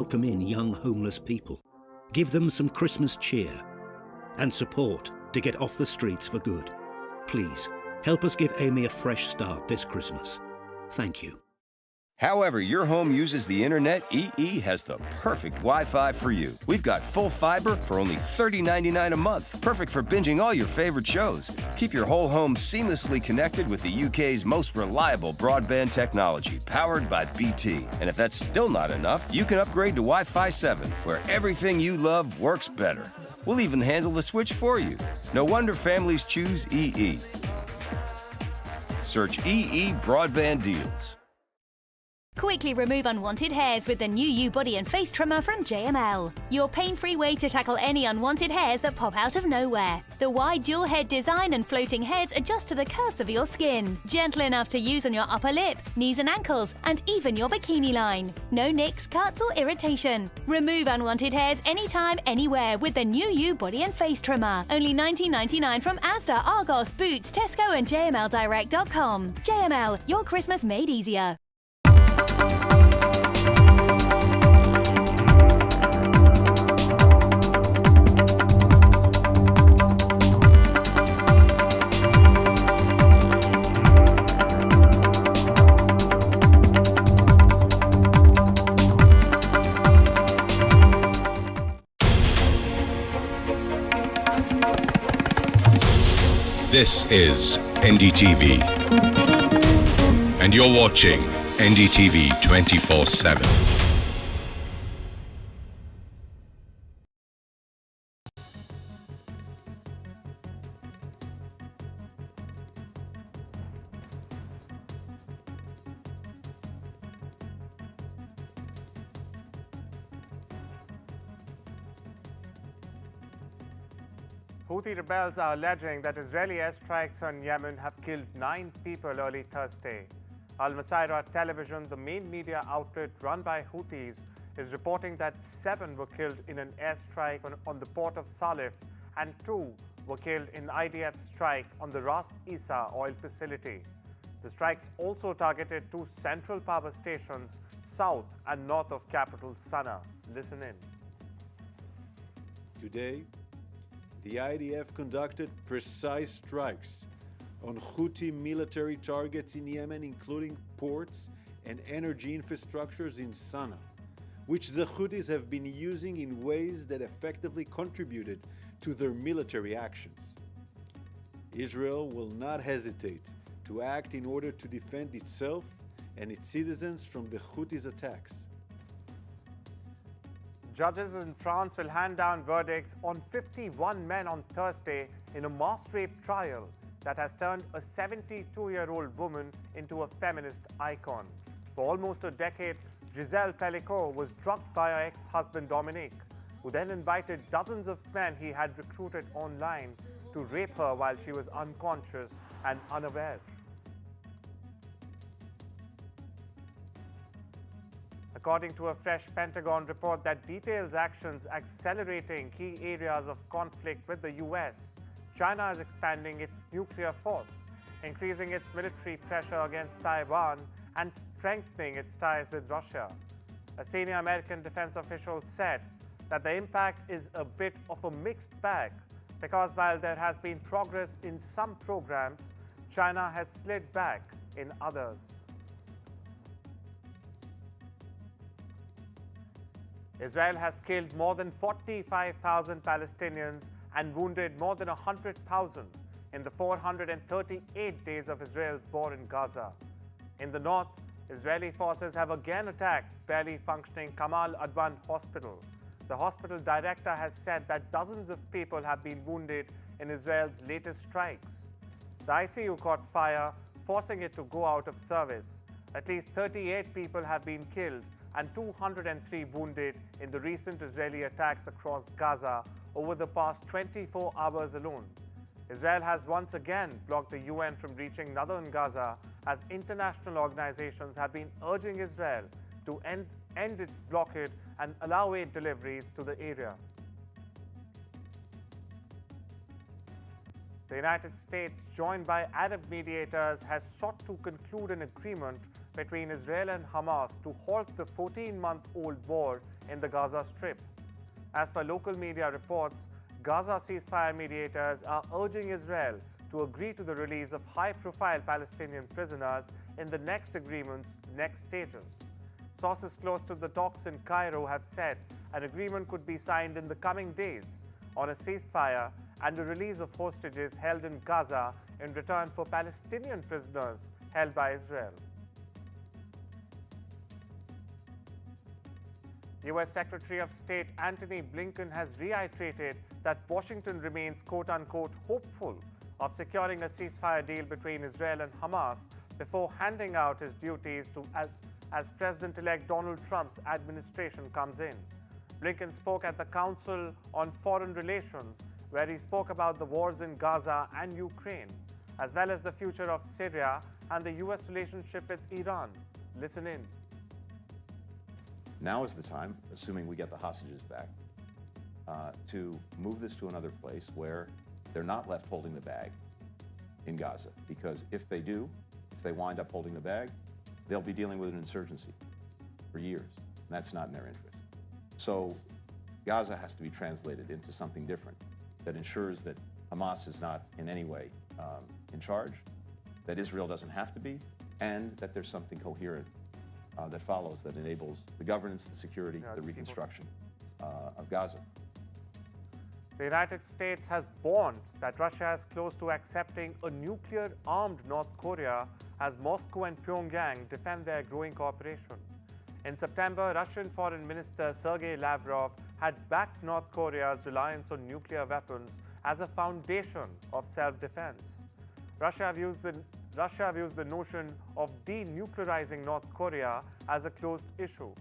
welcome in young homeless people, give them some Christmas cheer and support to get off the streets for good. Please, help us give Amy a fresh start this Christmas. Thank you. However your home uses the internet, EE has the perfect Wi-Fi for you. We've got full fiber for only $30.99 a month, perfect for binging all your favorite shows. Keep your whole home seamlessly connected with the UK's most reliable broadband technology, powered by BT. And if that's still not enough, you can upgrade to Wi-Fi 7, where everything you love works better. We'll even handle the switch for you. No wonder families choose EE. Search EE Broadband Deals. Quickly remove unwanted hairs with the new U Body and Face Trimmer from JML. Your pain-free way to tackle any unwanted hairs that pop out of nowhere. The wide dual head design and floating heads adjust to the curves of your skin. Gentle enough to use on your upper lip, knees and ankles, and even your bikini line. No nicks, cuts or irritation. Remove unwanted hairs anytime, anywhere with the new U Body and Face Trimmer. Only $19.99 from Asda, Argos, Boots, Tesco and JMLDirect.com. JML, your Christmas made easier. This is NDTV, and you're watching NDTV 24/7. Houthi rebels are alleging that Israeli airstrikes on Yemen have killed 9 people early Thursday. Al Masirah Television, the main media outlet run by Houthis, is reporting that 7 were killed in an airstrike on the port of Salif and 2 were killed in IDF strike on the Ras Isa oil facility. The strikes also targeted 2 central power stations south and north of capital Sana'a. Listen in. Today, the IDF conducted precise strikes on Houthi military targets in Yemen, including ports and energy infrastructures in Sana'a, which the Houthis have been using in ways that effectively contributed to their military actions. Israel will not hesitate to act in order to defend itself and its citizens from the Houthis' attacks. Judges in France will hand down verdicts on 51 men on Thursday in a mass rape trial that has turned a 72-year-old woman into a feminist icon. For almost a decade, Gisèle Pellicot was drugged by her ex-husband Dominique, who then invited dozens of men he had recruited online to rape her while she was unconscious and unaware. According to a fresh Pentagon report that details actions accelerating key areas of conflict with the US, China is expanding its nuclear force, increasing its military pressure against Taiwan, and strengthening its ties with Russia. A senior American defense official said that the impact is a bit of a mixed bag, because while there has been progress in some programs, China has slid back in others. Israel has killed more than 45,000 Palestinians and wounded more than 100,000 in the 438 days of Israel's war in Gaza. In the north, Israeli forces have again attacked barely functioning Kamal Adwan Hospital. The hospital director has said that dozens of people have been wounded in Israel's latest strikes. The ICU caught fire, forcing it to go out of service. At least 38 people have been killed and 203 wounded in the recent Israeli attacks across Gaza over the past 24 hours alone. Israel has once again blocked the UN from reaching northern Gaza, as international organizations have been urging Israel to end its blockade and allow aid deliveries to the area. The United States, joined by Arab mediators, has sought to conclude an agreement between Israel and Hamas to halt the 14-month-old war in the Gaza Strip. As per local media reports, Gaza ceasefire mediators are urging Israel to agree to the release of high-profile Palestinian prisoners in the next agreement's next stages. Sources close to the talks in Cairo have said an agreement could be signed in the coming days on a ceasefire and the release of hostages held in Gaza in return for Palestinian prisoners held by Israel. U.S. Secretary of State Antony Blinken has reiterated that Washington remains quote-unquote hopeful of securing a ceasefire deal between Israel and Hamas before handing out his duties to as President-elect Donald Trump's administration comes in. Blinken spoke at the Council on Foreign Relations, where he spoke about the wars in Gaza and Ukraine, as well as the future of Syria and the U.S. relationship with Iran. Listen in. Now is the time, assuming we get the hostages back, to move this to another place where they're not left holding the bag in Gaza. Because if they do, if they wind up holding the bag, they'll be dealing with an insurgency for years. And that's not in their interest. So Gaza has to be translated into something different that ensures that Hamas is not in any way in charge, that Israel doesn't have to be, and that there's something coherent that follows, that enables the governance, the security, the reconstruction of Gaza. The United States has warned that Russia is close to accepting a nuclear-armed North Korea as Moscow and Pyongyang defend their growing cooperation. In September, Russian Foreign Minister Sergei Lavrov had backed North Korea's reliance on nuclear weapons as a foundation of self-defense. Russia views the notion of denuclearizing North Korea as a closed issue.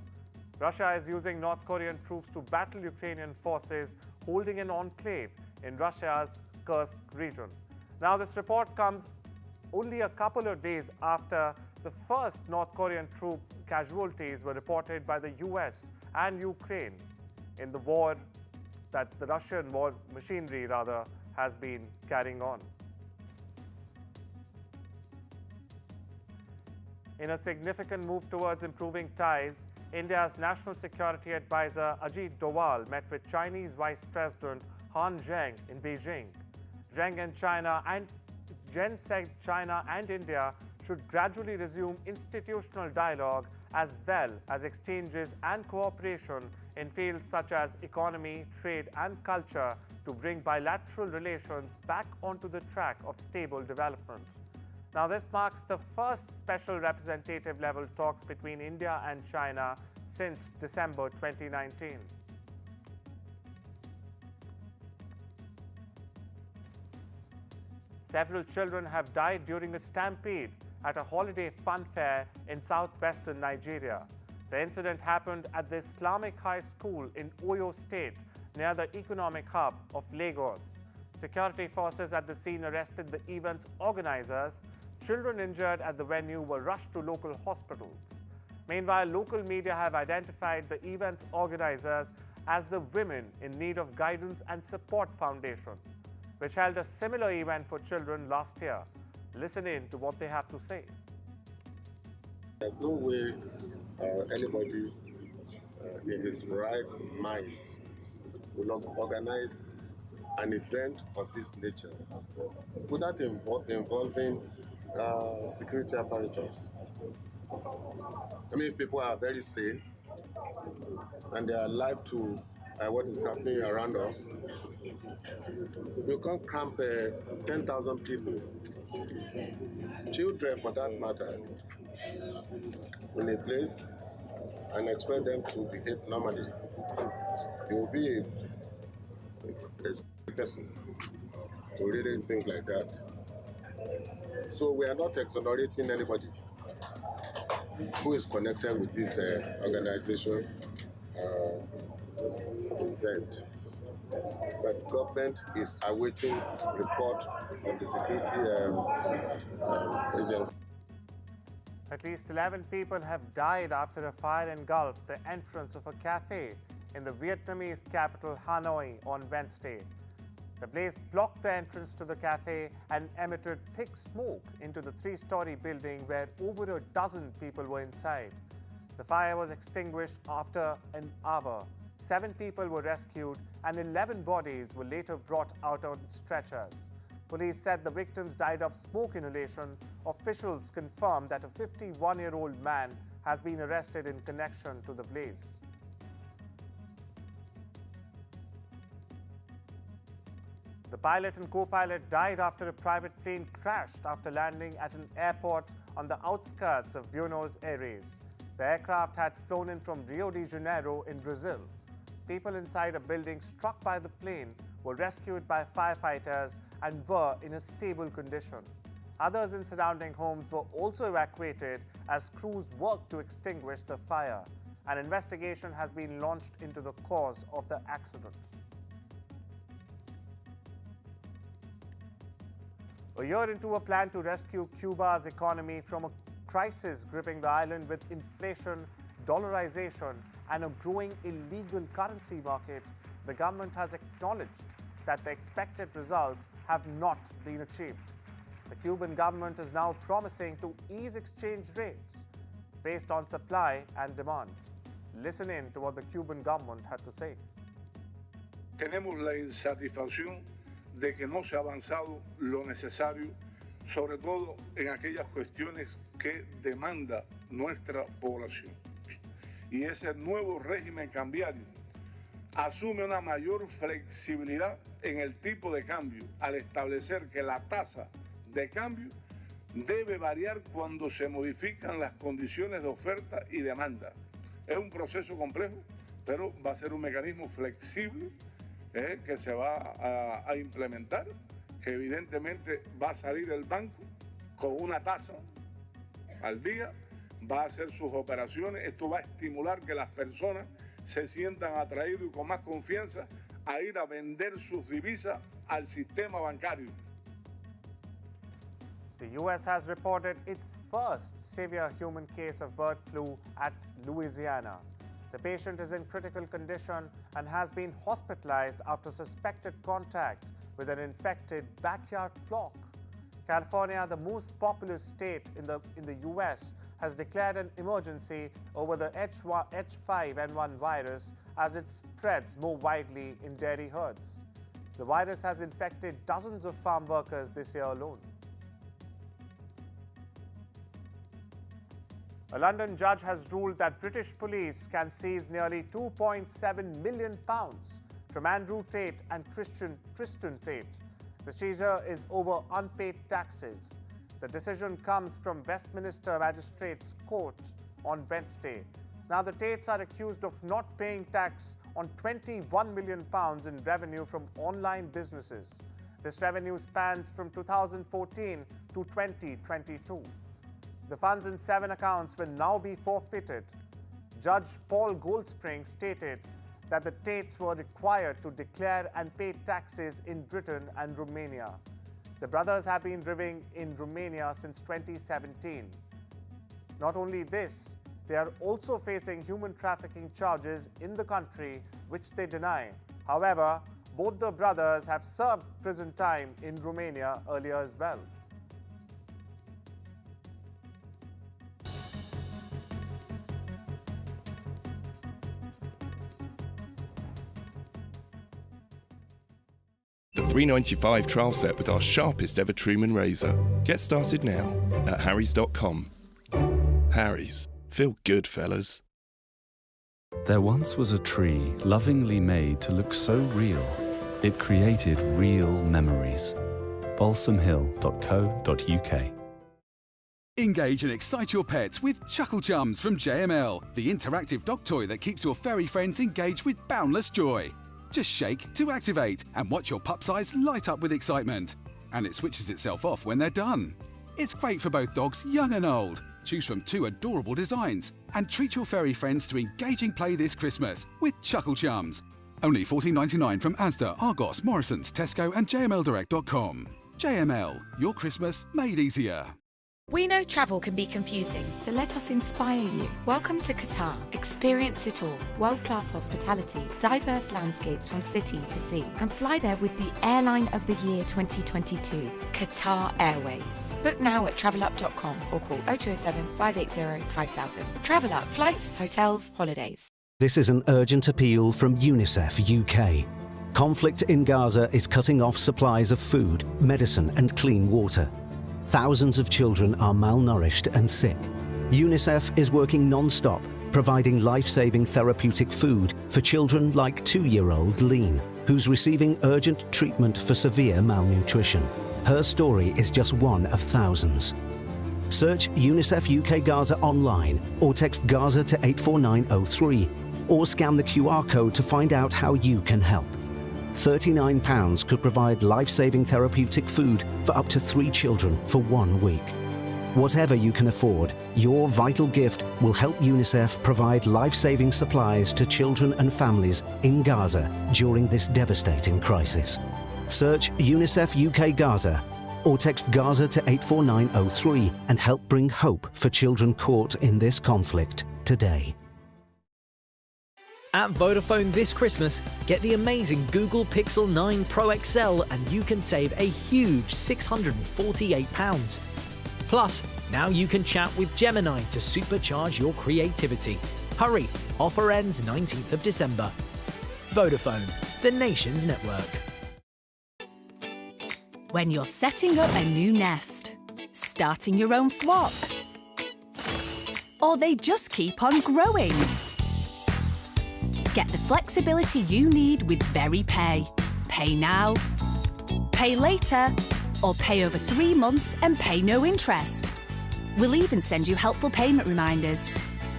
Russia is using North Korean troops to battle Ukrainian forces holding an enclave in Russia's Kursk region. Now, this report comes only a couple of days after the first North Korean troop casualties were reported by the US and Ukraine in the war that the Russian war machinery has been carrying on. In a significant move towards improving ties, India's National Security Advisor Ajit Doval met with Chinese Vice President Han Zheng in Beijing. Zheng said China and India should gradually resume institutional dialogue as well as exchanges and cooperation in fields such as economy, trade and culture to bring bilateral relations back onto the track of stable development. Now, this marks the first special representative level talks between India and China since December 2019. Several children have died during a stampede at a holiday fun fair in southwestern Nigeria. The incident happened at the Islamic High School in Oyo State, near the economic hub of Lagos. Security forces at the scene arrested the event's organizers. Children injured at the venue were rushed to local hospitals. Meanwhile, local media have identified the event's organizers as the Women in Need of Guidance and Support Foundation, which held a similar event for children last year. Listen in to what they have to say. There's no way anybody in his right mind will organize an event of this nature without involving security apparatus. I mean, people are very sane and they are alive to what is happening around us. You can't camp 10,000 people, children for that matter, in a place and expect them to behave normally. You will be a person to really think like that. So we are not exonerating anybody who is connected with this organization event. But government is awaiting report from the security agency. At least 11 people have died after a fire engulfed the entrance of a cafe in the Vietnamese capital Hanoi on Wednesday. The blaze blocked the entrance to the cafe and emitted thick smoke into the three-story building where over a dozen people were inside. The fire was extinguished after an hour. 7 people were rescued and 11 bodies were later brought out on stretchers. Police said the victims died of smoke inhalation. Officials confirmed that a 51-year-old man has been arrested in connection to the blaze. The pilot and co-pilot died after a private plane crashed after landing at an airport on the outskirts of Buenos Aires. The aircraft had flown in from Rio de Janeiro in Brazil. People inside a building struck by the plane were rescued by firefighters and were in a stable condition. Others in surrounding homes were also evacuated as crews worked to extinguish the fire. An investigation has been launched into the cause of the accident. A year into a plan to rescue Cuba's economy from a crisis gripping the island with inflation, dollarization, and a growing illegal currency market, the government has acknowledged that the expected results have not been achieved. The Cuban government is now promising to ease exchange rates based on supply and demand. Listen in to what the Cuban government had to say. Tenemos la insatisfacción de que no se ha avanzado lo necesario, sobre todo en aquellas cuestiones que demanda nuestra población. Y ese nuevo régimen cambiario asume una mayor flexibilidad en el tipo de cambio al establecer que la tasa de cambio debe variar cuando se modifican las condiciones de oferta y demanda. Es un proceso complejo, pero va a ser un mecanismo flexible que se va a implementar, que evidentemente va a salir el banco con una tasa al día, va a hacer sus operaciones. Esto va a estimular que las personas se sientan atraídos y con más confianza a ir a vender sus divisas al sistema bancario. The U.S. has reported its first severe human case of bird flu at Louisiana. The patient is in critical condition and has been hospitalized after suspected contact with an infected backyard flock. California, the most populous state in the U.S., has declared an emergency over the H5N1 virus as it spreads more widely in dairy herds. The virus has infected dozens of farm workers this year alone. A London judge has ruled that British police can seize nearly £2.7 million from Andrew Tate and Tristan Tate. The seizure is over unpaid taxes. The decision comes from Westminster Magistrates Court on Wednesday. Now, the Tates are accused of not paying tax on £21 million in revenue from online businesses. This revenue spans from 2014 to 2022. The funds in 7 accounts will now be forfeited. Judge Paul Goldspring stated that the Tates were required to declare and pay taxes in Britain and Romania. The brothers have been living in Romania since 2017. Not only this, they are also facing human trafficking charges in the country, which they deny. However, both the brothers have served prison time in Romania earlier as well. The $3.95 trial set with our sharpest ever Truman razor. Get started now at harrys.com. Harry's. Feel good, fellas. There once was a tree lovingly made to look so real, it created real memories. balsamhill.co.uk. Engage and excite your pets with Chuckle Chums from JML, the interactive dog toy that keeps your furry friends engaged with boundless joy. Just shake to activate and watch your pup's eyes light up with excitement. And it switches itself off when they're done. It's great for both dogs, young and old. Choose from 2 adorable designs and treat your furry friends to engaging play this Christmas with Chuckle Chums. Only $14.99 from Asda, Argos, Morrisons, Tesco and jmldirect.com. JML, your Christmas made easier. We know travel can be confusing, so let us inspire you. Welcome to Qatar. Experience it all. World-class hospitality, diverse landscapes from city to sea, and fly there with the Airline of the Year 2022, Qatar Airways. Book now at travelup.com or call 0207 580 5000. Travel Up, flights, hotels, holidays. This is an urgent appeal from UNICEF UK. Conflict in Gaza is cutting off supplies of food, medicine and clean water. Thousands of children are malnourished and sick. UNICEF is working non-stop, providing life-saving therapeutic food for children like 2-year-old Lean, who's receiving urgent treatment for severe malnutrition. Her story is just one of thousands. Search UNICEF UK Gaza online or text Gaza to 84903 or scan the QR code to find out how you can help. £39 could provide life-saving therapeutic food for up to 3 children for 1 week. Whatever you can afford, your vital gift will help UNICEF provide life-saving supplies to children and families in Gaza during this devastating crisis. Search UNICEF UK Gaza or text Gaza to 84903 and help bring hope for children caught in this conflict today. At Vodafone this Christmas, get the amazing Google Pixel 9 Pro XL and you can save a huge £648. Plus, now you can chat with Gemini to supercharge your creativity. Hurry, offer ends 19th of December. Vodafone, the nation's network. When you're setting up a new nest, starting your own flock, or they just keep on growing. Get the flexibility you need with VeryPay. Pay now, pay later, or pay over 3 months and pay no interest. We'll even send you helpful payment reminders.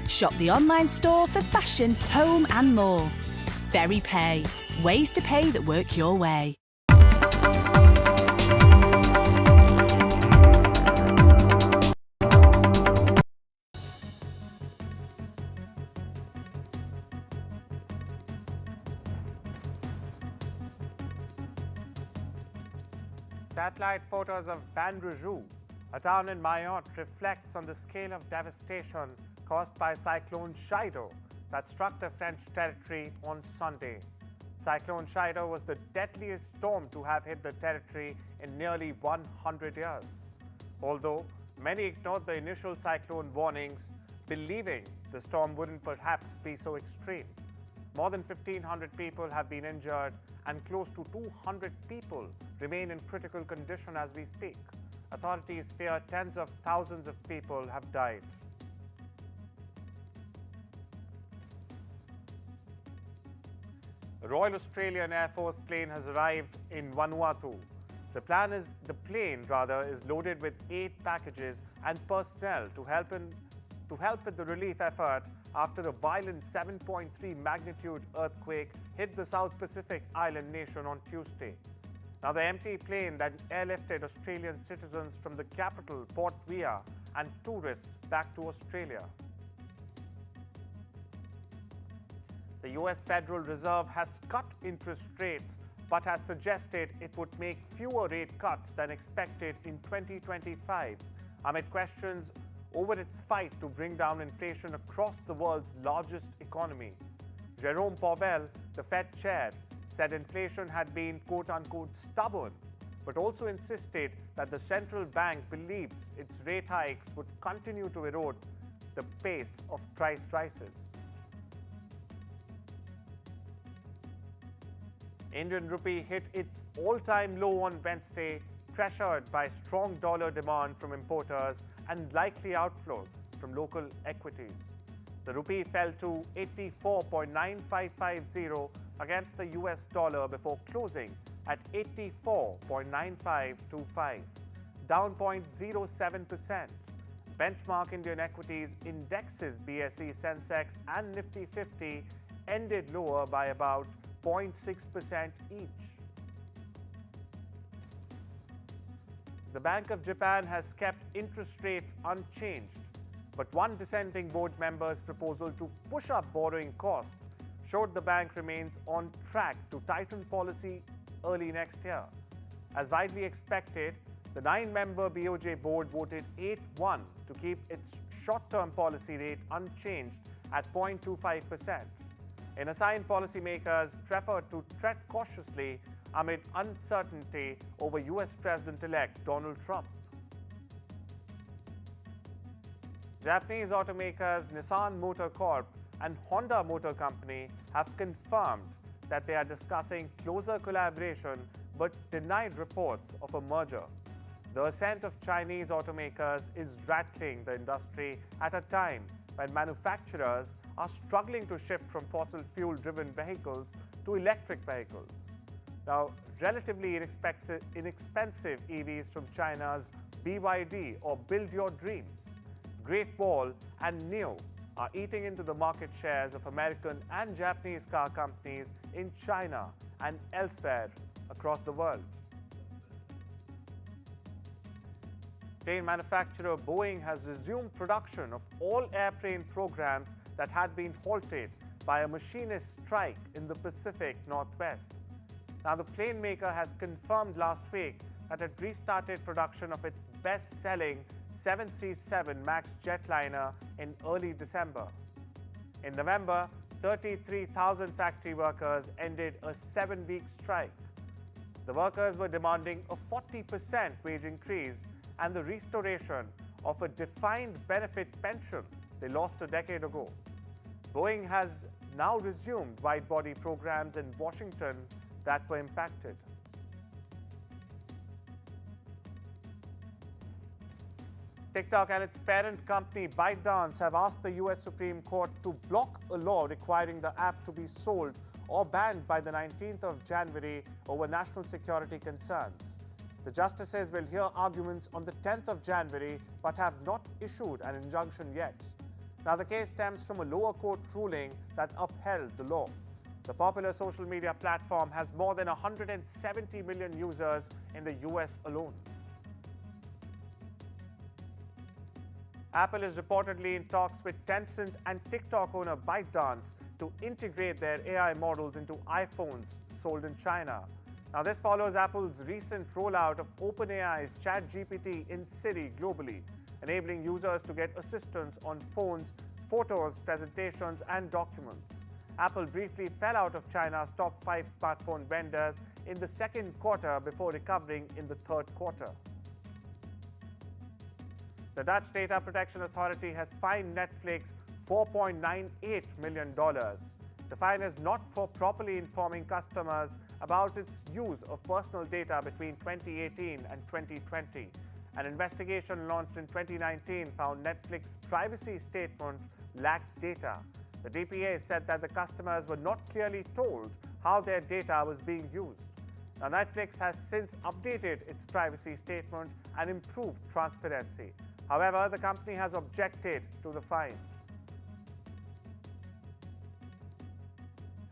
Shop the online store for fashion, home and more. VeryPay. Ways to pay that work your way. Satellite photos of Bandrejou, a town in Mayotte, reflects on the scale of devastation caused by Cyclone Chido that struck the French territory on Sunday. Cyclone Chido was the deadliest storm to have hit the territory in nearly 100 years. Although many ignored the initial cyclone warnings, believing the storm wouldn't perhaps be so extreme. More than 1,500 people have been injured and close to 200 people remain in critical condition as we speak. Authorities fear tens of thousands of people have died. A Royal Australian Air Force plane has arrived in Vanuatu. The plane is loaded with 8 packages and personnel to help with the relief effort after a violent 7.3 magnitude earthquake hit the South Pacific island nation on Tuesday. Now, the empty plane that airlifted Australian citizens from the capital, Port Vila, and tourists back to Australia. The US Federal Reserve has cut interest rates but has suggested it would make fewer rate cuts than expected in 2025 amid questions over its fight to bring down inflation across the world's largest economy. Jerome Powell, the Fed chair, said inflation had been quote-unquote stubborn, but also insisted that the central bank believes its rate hikes would continue to erode the pace of price rises. Indian rupee hit its all-time low on Wednesday, pressured by strong dollar demand from importers and likely outflows from local equities. The rupee fell to 84.9550 against the US dollar before closing at 84.9525, down 0.07%. Benchmark Indian equities indexes BSE, Sensex and Nifty 50 ended lower by about 0.6% each. The Bank of Japan has kept interest rates unchanged, but one dissenting board member's proposal to push up borrowing costs showed the bank remains on track to tighten policy early next year. As widely expected, The 9-member BOJ board voted 8-1 to keep its short-term policy rate unchanged at 0.25%. In a sign, policymakers prefer to tread cautiously amid uncertainty over US President-elect Donald Trump. Japanese automakers Nissan Motor Corp and Honda Motor Company have confirmed that they are discussing closer collaboration but denied reports of a merger. The ascent of Chinese automakers is rattling the industry at a time when manufacturers are struggling to shift from fossil fuel-driven vehicles to electric vehicles. Now, relatively inexpensive EVs from China's BYD or Build Your Dreams, Great Wall and NIO are eating into the market shares of American and Japanese car companies in China and elsewhere across the world. Plane manufacturer Boeing has resumed production of all airplane programs that had been halted by a machinist strike in the Pacific Northwest. Now, the plane maker has confirmed last week that it restarted production of its best-selling 737 MAX jetliner in early December. In November, 33,000 factory workers ended a 7-week strike. The workers were demanding a 40% wage increase and the restoration of a defined benefit pension they lost a decade ago. Boeing has now resumed wide-body programs in Washington that were impacted. TikTok and its parent company ByteDance have asked the US Supreme Court to block a law requiring the app to be sold or banned by the 19th of January over national security concerns. The justices will hear arguments on the 10th of January but have not issued an injunction yet. Now, the case stems from a lower court ruling that upheld the law. The popular social media platform has more than 170 million users in the US alone. Apple is reportedly in talks with Tencent and TikTok owner ByteDance to integrate their AI models into iPhones sold in China. Now, this follows Apple's recent rollout of OpenAI's ChatGPT in Siri globally, enabling users to get assistance on phones, photos, presentations, and documents. Apple briefly fell out of China's top 5 smartphone vendors in the second quarter before recovering in the third quarter. The Dutch Data Protection Authority has fined Netflix $4.98 million. The fine is not for properly informing customers about its use of personal data between 2018 and 2020. An investigation launched in 2019 found Netflix's privacy statement lacked data. The DPA said that the customers were not clearly told how their data was being used. Now, Netflix has since updated its privacy statement and improved transparency. However, the company has objected to the fine.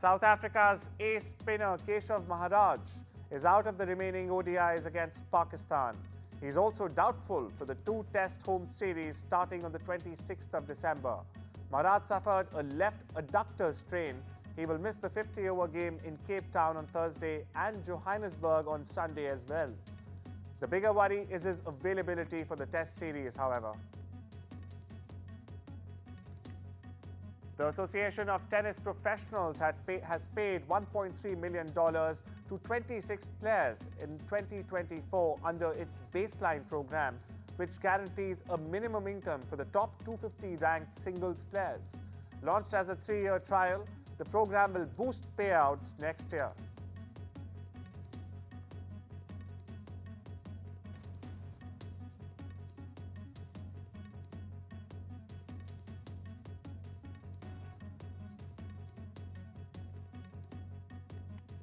South Africa's ace spinner Keshav Maharaj is out of the remaining ODIs against Pakistan. He's also doubtful for the 2-test home series starting on the 26th of December. Maharaj suffered a left adductor strain. He will miss the 50-over game in Cape Town on Thursday and Johannesburg on Sunday as well. The bigger worry is his availability for the Test series, however. The Association of Tennis Professionals has paid $1.3 million to 26 players in 2024 under its baseline program, which guarantees a minimum income for the top 250 ranked singles players. Launched as a 3-year trial, the program will boost payouts next year.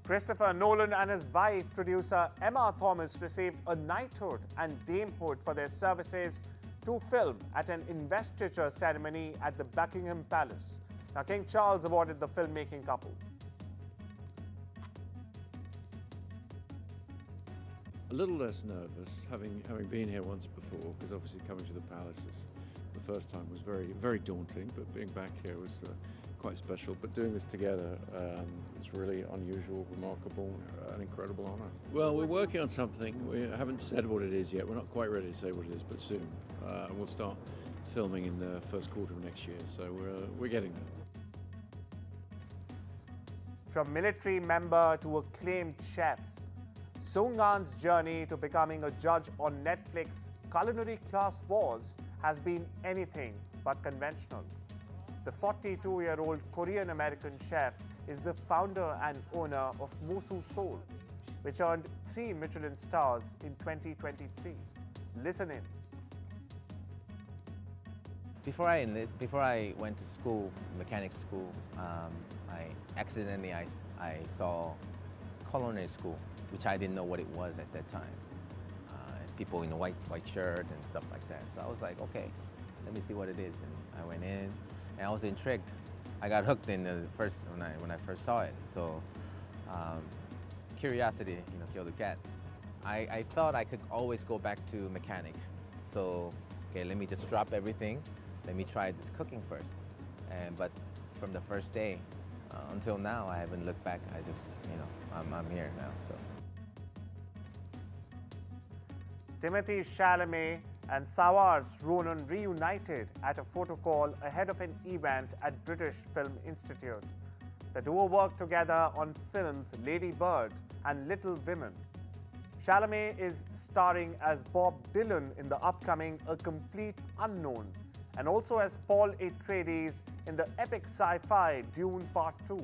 Christopher Nolan and his wife, producer Emma Thomas, received a knighthood and damehood for their services to film at an investiture ceremony at the Buckingham Palace. Now, King Charles awarded the filmmaking couple. A little less nervous, having been here once before, because obviously coming to the palace the first time was very, very daunting, but being back here was quite special. But doing this together is really unusual, remarkable, an incredible honour. Well, we're working on something. We haven't said what it is yet. We're not quite ready to say what it is, but soon. And we'll start filming in the first quarter of next year. So we're getting there. From military member to acclaimed chef, Sungan's journey to becoming a judge on Netflix Culinary Class Wars has been anything but conventional. The 42-year-old Korean-American chef is the founder and owner of Musu Soul, which earned 3 Michelin stars in 2023. Listen in. Before I went to school, mechanic school, I saw culinary school, which I didn't know what it was at that time. It's people in a white shirt and stuff like that. So I was like, okay, let me see what it is. And I went in, and I was intrigued. I got hooked in the first when I first saw it. So curiosity, killed the cat. I thought I could always go back to mechanic. So okay, let me just drop everything. Let me try this cooking first. But from the first day until now, I haven't looked back. I just, I'm here now. So. Timothy Chalamet and Sawar's Ronan reunited at a photo call ahead of an event at British Film Institute. The duo worked together on films Lady Bird and Little Women. Chalamet is starring as Bob Dylan in the upcoming A Complete Unknown, and also as Paul Atreides in the epic sci-fi Dune Part 2,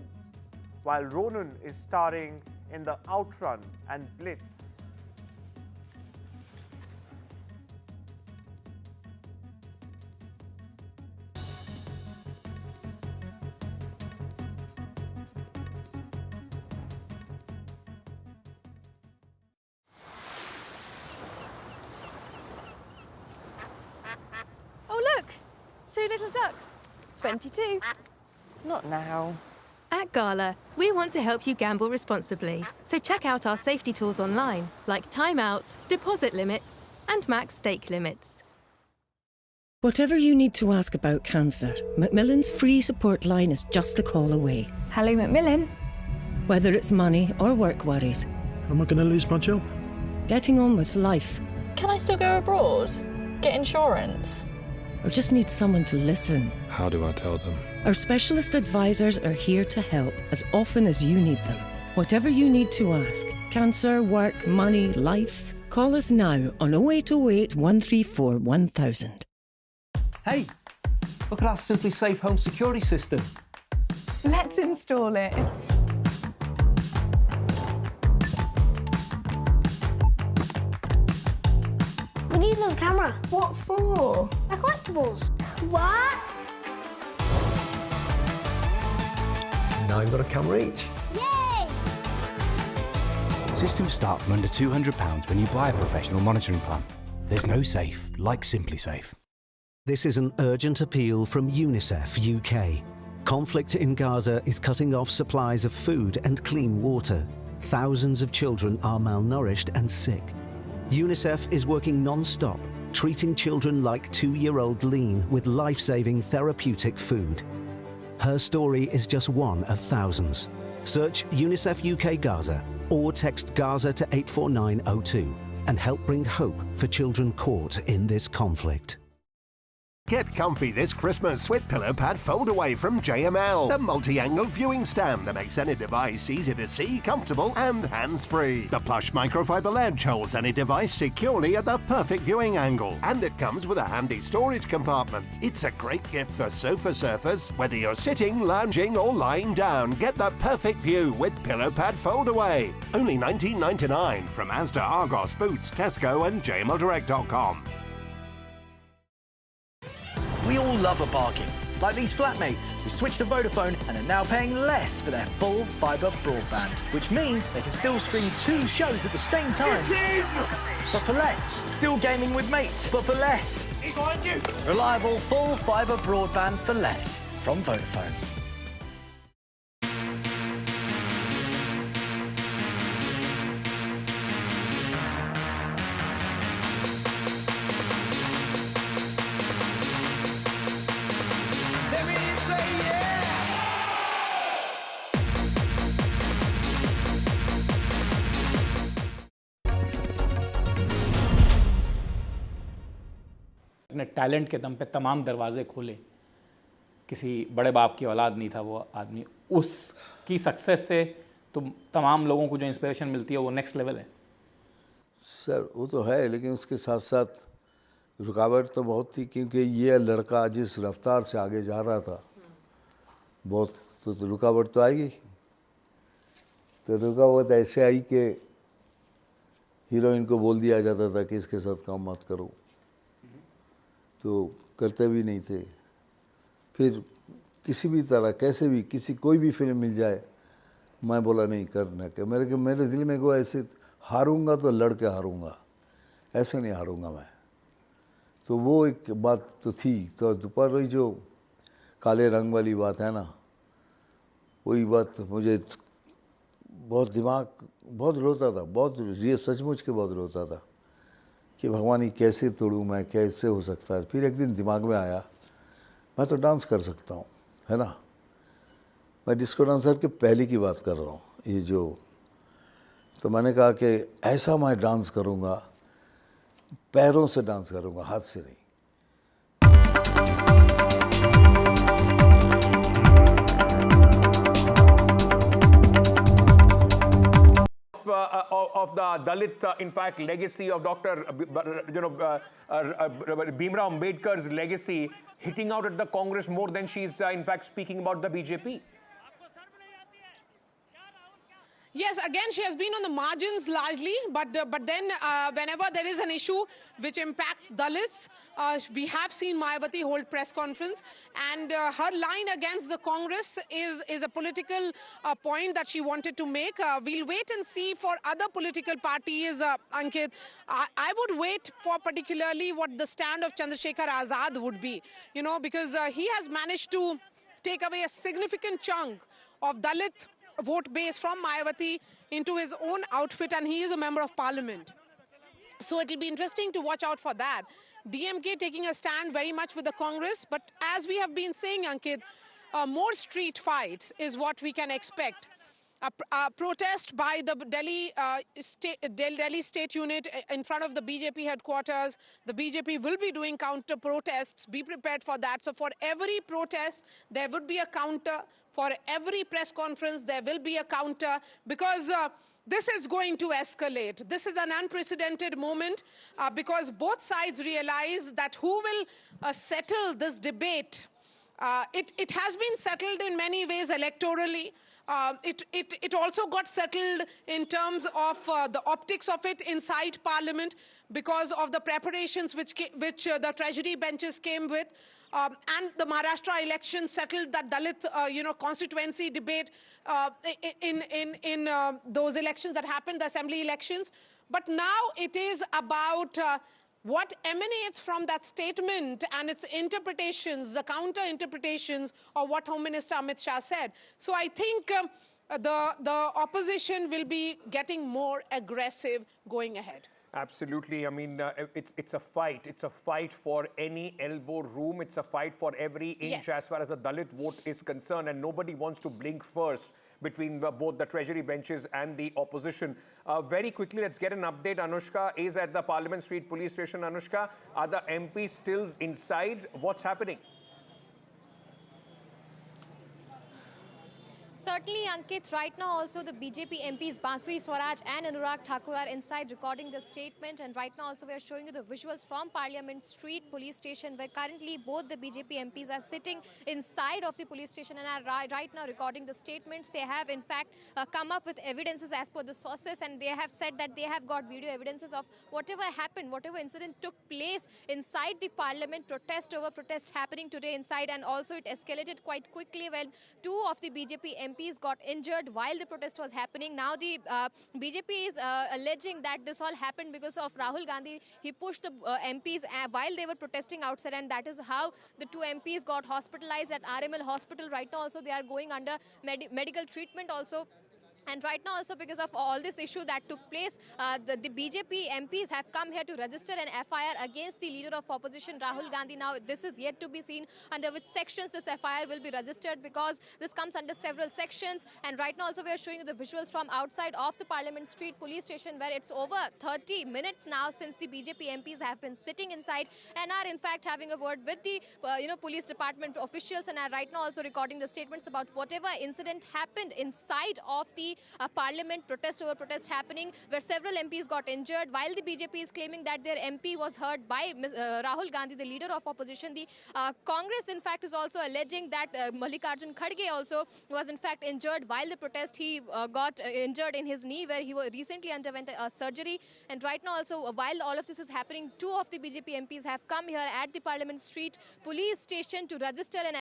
while Ronan is starring in the Outrun and Blitz. Oh look! 2 little ducks. 22. Not now. At Gala, we want to help you gamble responsibly. So check out our safety tools online, like timeout, deposit limits, and max stake limits. Whatever you need to ask about cancer, Macmillan's free support line is just a call away. Hello, Macmillan. Whether it's money or work worries. Am I going to lose my job? Getting on with life. Can I still go abroad? Get insurance? Or just need someone to listen. How do I tell them? Our specialist advisors are here to help as often as you need them. Whatever you need to ask, cancer, work, money, life, call us now on 0808 134 1000. Hey, look at our Simply Safe home security system. Let's install it. We need another camera. What for? The collectibles. What? Now you've got a camera each. Yay! Systems start from under £200 when you buy a professional monitoring plan. There's no safe like Simply Safe. This is an urgent appeal from UNICEF UK. Conflict in Gaza is cutting off supplies of food and clean water. Thousands of children are malnourished and sick. UNICEF is working non-stop, treating children like 2-year-old Lean with life-saving therapeutic food. Her story is just one of thousands. Search UNICEF UK Gaza or text Gaza to 84902 and help bring hope for children caught in this conflict. Get comfy this Christmas with Pillow Pad Fold Away from JML, the multi-angle viewing stand that makes any device easy to see, comfortable and hands-free. The plush microfiber ledge holds any device securely at the perfect viewing angle, and it comes with a handy storage compartment. It's a great gift for sofa surfers. Whether you're sitting, lounging or lying down, get the perfect view with Pillow Pad Fold Away. Only $19.99 from Asda, Argos, Boots, Tesco and jmldirect.com. We all love a bargain, like these flatmates who switched to Vodafone and are now paying less for their full fibre broadband, which means they can still stream 2 shows at the same time. But for less. Still gaming with mates, but for less. He's behind you. Reliable full fibre broadband for less from Vodafone. अपने talent के दम पे तमाम दरवाजे खोले, किसी बड़े बाप की औलाद नहीं था वो आदमी, उसकी सक्सेस से तो तमाम लोगों को जो इंस्पिरेशन मिलती है वो नेक्स्ट लेवल है। सर वो तो है, लेकिन उसके साथ साथ रुकावट तो बहुत थी, क्योंकि ये लड़का जिस रफ्तार से आगे जा रहा था बहुत, तो रुकावट तो आएगी। तो रुकावट ऐसे आई कि हीरोइन को बोल दिया जाता था कि इसके साथ काम मत करो, तो करते भी नहीं थे। फिर किसी भी तरह कैसे भी कोई भी फिल्म मिल जाए, मैं बोला नहीं करना क्या, मेरे दिल में को ऐसे हारूंगा तो लड़ के हारूंगा, ऐसे नहीं हारूंगा मैं। तो वो एक बात तो थी। तो दोपहर वही जो काले रंग वाली बात है ना, वही बात मुझे बहुत दिमाग बहुत रोता था, बहुत ये सचमुच के बहुत रोता था कि भगवान ये कैसे तोड़ूँ मैं, कैसे हो सकता है। फिर एक दिन दिमाग में आया मैं तो डांस कर सकता हूँ, है ना। मैं डिस्को डांसर के पहले की बात कर रहा हूँ ये जो। तो मैंने कहा कि ऐसा मैं डांस करूँगा, पैरों से डांस करूँगा, हाथ से नहीं। Of the Dalit, in fact, legacy of Dr. Bhimrao Ambedkar's legacy hitting out at the Congress more than she's, in fact, speaking about the BJP. Yes, again, she has been on the margins largely, but then whenever there is an issue which impacts Dalits, we have seen Mayawati hold press conference, and her line against the Congress is a political point that she wanted to make. We'll wait and see for other political parties, Ankit. I would wait for particularly what the stand of Chandrasekhar Azad would be, you know, because he has managed to take away a significant chunk of Dalit vote base from Mayawati into his own outfit, and he is a member of parliament. So it'll be interesting to watch out for that. DMK taking a stand very much with the Congress, but as we have been saying, Ankit, more street fights is what we can expect. A protest by the Delhi state unit in front of the BJP headquarters. The BJP will be doing counter protests. Be prepared for that. So for every protest, there would be a counter. For every press conference, there will be a counter, because this is going to escalate. This is an unprecedented moment because both sides realize that who will settle this debate. It has been settled in many ways electorally. It also got settled in terms of the optics of it inside Parliament because of the preparations which the Treasury benches came with. And the Maharashtra election settled that Dalit, constituency debate in those elections that happened, the assembly elections. But now it is about what emanates from that statement and its interpretations, the counter interpretations of what Home Minister Amit Shah said. So I think the opposition will be getting more aggressive going ahead. Absolutely. I mean, it's a fight. It's a fight for any elbow room. It's a fight for every inch as far as the Dalit vote is concerned. And nobody wants to blink first between both the Treasury benches and the opposition. Very quickly, let's get an update. Anushka is at the Parliament Street Police Station. Anushka, are the MPs still inside? What's happening? Certainly, Ankit, right now also the BJP MPs Bansuri Swaraj and Anurag Thakur are inside recording the statement, and right now also we are showing you the visuals from Parliament Street Police Station, where currently both the BJP MPs are sitting inside of the police station and are right now recording the statements. They have in fact come up with evidences as per the sources, and they have said that they have got video evidences of whatever happened, whatever incident took place inside the Parliament, protest over protest happening today inside, and also it escalated quite quickly when two of the BJP MPs got injured while the protest was happening. Now the BJP is alleging that this all happened because of Rahul Gandhi. He pushed the MPs while they were protesting outside, and that is how the two MPs got hospitalized at RML hospital. Right now also they are going under medical treatment also. And right now also because of all this issue that took place, the BJP MPs have come here to register an FIR against the leader of opposition, Rahul Gandhi. Now, this is yet to be seen under which sections this FIR will be registered, because this comes under several sections. And right now also we are showing you the visuals from outside of the Parliament Street police station, where it's over 30 minutes now since the BJP MPs have been sitting inside and are in fact having a word with the police department officials, and are right now also recording the statements about whatever incident happened inside of the Parliament, protest over protest happening, where several MPs got injured, while the BJP is claiming that their MP was hurt by Rahul Gandhi, the leader of opposition. The Congress, in fact, is also alleging that Mallikarjun Kharge also was, in fact, injured while the protest. He got injured in his knee, where he recently underwent a surgery. And right now also, while all of this is happening, two of the BJP MPs have come here at the Parliament Street police station to register an